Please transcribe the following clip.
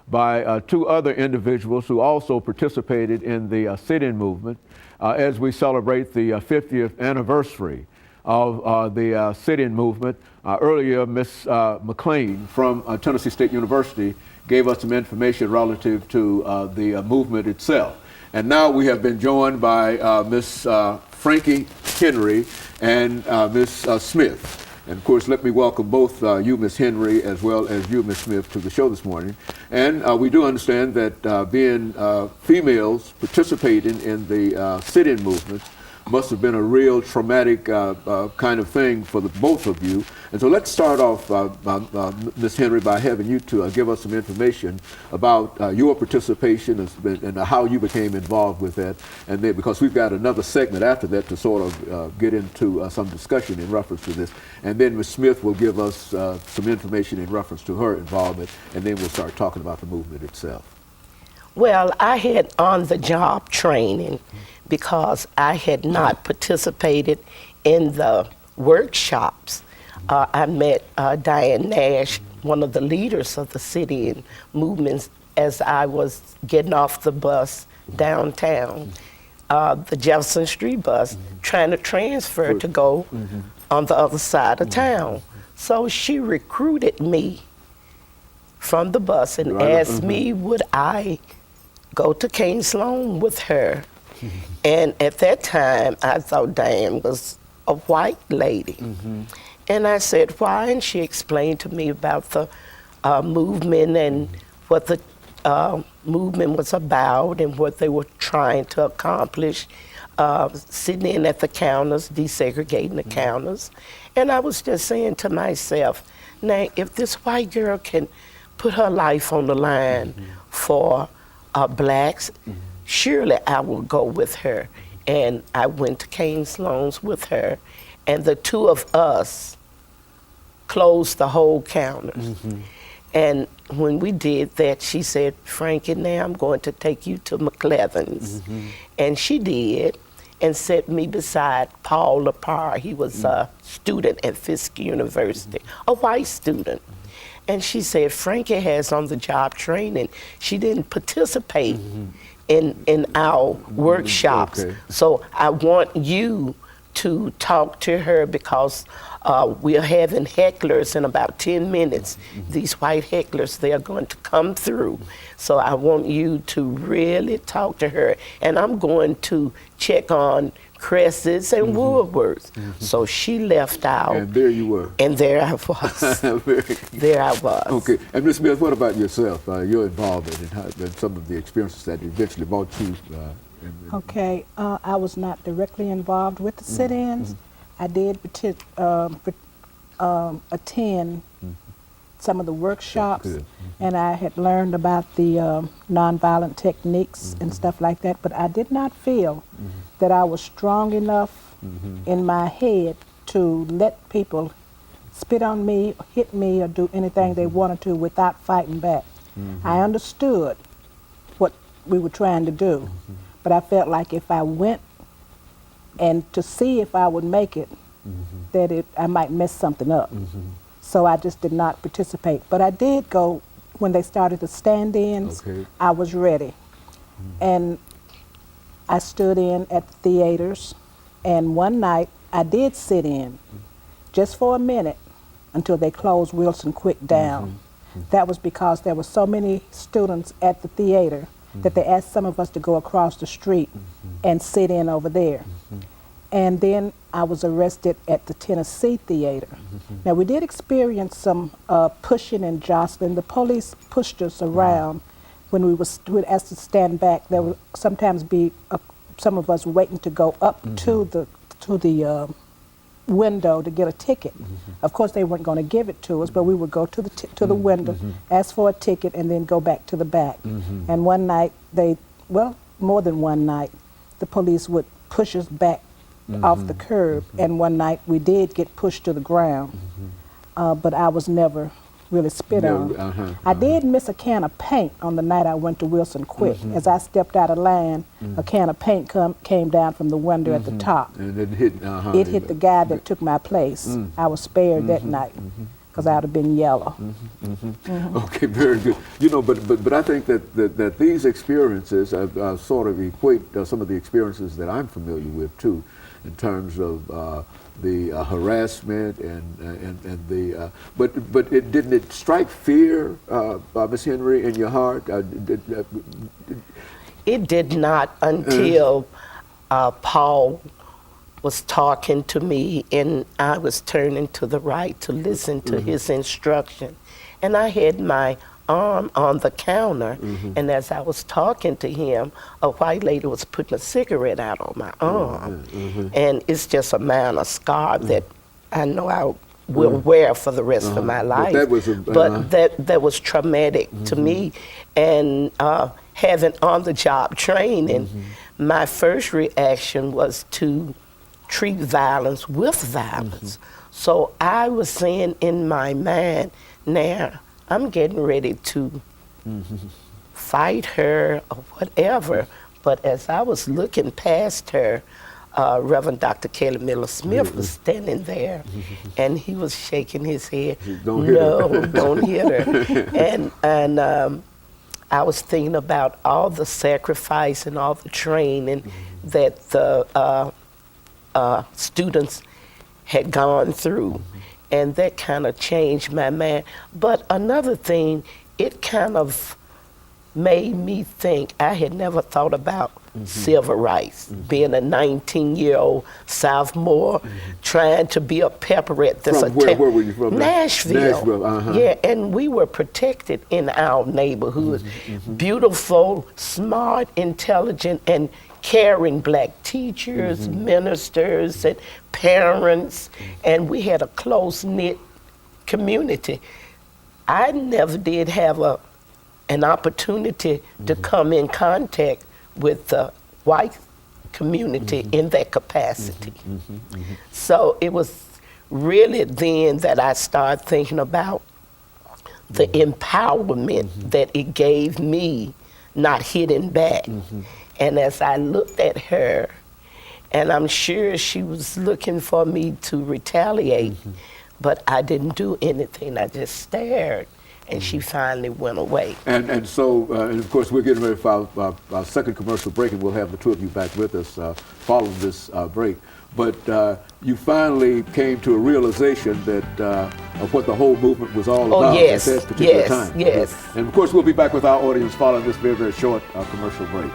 by two other individuals who also participated in the sit-in movement as we celebrate the 50th anniversary of the sit-in movement. Earlier, Ms. McLean from Tennessee State University gave us some information relative to the movement itself. And now we have been joined by Ms. Frankie Henry and Ms. Smith. And of course, let me welcome both you, Ms. Henry, as well as you, Ms. Smith, to the show this morning. And we do understand that being females participating in the sit-in movement must have been a real traumatic kind of thing for the both of you. And so let's start off, Ms. Henry, by having you to give us some information about your participation and how you became involved with that. And then, because we've got another segment after that to sort of get into some discussion in reference to this. And then Ms. Smith will give us some information in reference to her involvement, and then we'll start talking about the movement itself. Well, I had on-the-job training because I had not participated in the workshops. I met Diane Nash, one of the leaders of the sit-in movements, as I was getting off the bus downtown, the Jefferson Street bus, trying to transfer to go on the other side of town. So she recruited me from the bus and asked me would I go to King Sloan with her. And at that time, I thought Diane was a white lady. And I said, why? And she explained to me about the movement and what the movement was about and what they were trying to accomplish, sitting in at the counters, desegregating the counters. And I was just saying to myself, now, if this white girl can put her life on the line for blacks, surely I will go with her. And I went to King Sloan's with her, and the two of us closed the whole counter. And when we did that, she said, Frankie, now I'm going to take you to McLevin's. And she did, and set me beside Paul Lepar. He was a student at Fisk University, a white student. And she said, Frankie has on-the-job training. She didn't participate in our workshops. So I want you to talk to her because we are having hecklers in about 10 minutes. These white hecklers, they are going to come through. So I want you to really talk to her. And I'm going to check on Cresses and Woodworth. So she left out. And there you were. And there I was. There I was. Okay. And Ms. Smith, what about yourself? Your involvement and some of the experiences that eventually brought you Okay, I was not directly involved with the sit-ins. I did attend some of the workshops, and I had learned about the nonviolent techniques and stuff like that, but I did not feel that I was strong enough in my head to let people spit on me, hit me, or do anything they wanted to without fighting back. I understood what we were trying to do. But I felt like if I went and to see if I would make it, that I might mess something up. So I just did not participate. But I did go when they started the stand-ins. I was ready. And I stood in at the theaters. And one night, I did sit in just for a minute until they closed Wilson Quick down. That was because there were so many students at the theater that they asked some of us to go across the street and sit in over there. And then I was arrested at the Tennessee Theater. Now we did experience some pushing and jostling. The police pushed us around when we were asked to stand back. There would sometimes be some of us waiting to go up to the window to get a ticket. Of course, they weren't going to give it to us, but we would go to the window, ask for a ticket, and then go back to the back. And one night, more than one night, the police would push us back off the curb, and one night we did get pushed to the ground, but I was never really spit on. I did miss a can of paint on the night I went to Wilson Quick. As I stepped out of line, a can of paint came down from the window at the top. And it hit, it hit the guy that took my place. I was spared that night. because I'd have been yellow. Okay, very good. You know, but I think that these experiences sort of equate some of the experiences that I'm familiar with too, in terms of the harassment and the. But didn't it strike fear, Miss Henry, in your heart? It did not until Paul was talking to me and I was turning to the right to listen to his instruction. And I had my arm on the counter, and as I was talking to him, a white lady was putting a cigarette out on my arm. And it's just a minor scar that I know I will wear for the rest of my life. But that was traumatic to me. And having on-the-job training, my first reaction was to treat violence with violence. So I was saying in my mind, now I'm getting ready to fight her or whatever. But as I was looking past her, Reverend Dr. Kelly Miller Smith was standing there, and he was shaking his head. Don't hit her. And I was thinking about all the sacrifice and all the training that the students had gone through, and that kind of changed my mind. But another thing, it kind of made me think. I had never thought about civil rights, being a 19-year-old sophomore, trying to be a pepperette. Where were you from? Nashville. Yeah, and we were protected in our neighborhood. Beautiful, smart, intelligent, and caring black teachers, ministers, and parents, and we had a close-knit community. I never did have an opportunity to come in contact with the white community in that capacity. So it was really then that I started thinking about the empowerment that it gave me, not hitting back. And as I looked at her, and I'm sure she was looking for me to retaliate, but I didn't do anything. I just stared, and she finally went away. And so, and of course, we're getting ready for our second commercial break, and we'll have the two of you back with us following this break. But you finally came to a realization that of what the whole movement was all about at that particular time. Yes. And of course, we'll be back with our audience following this very, very short commercial break.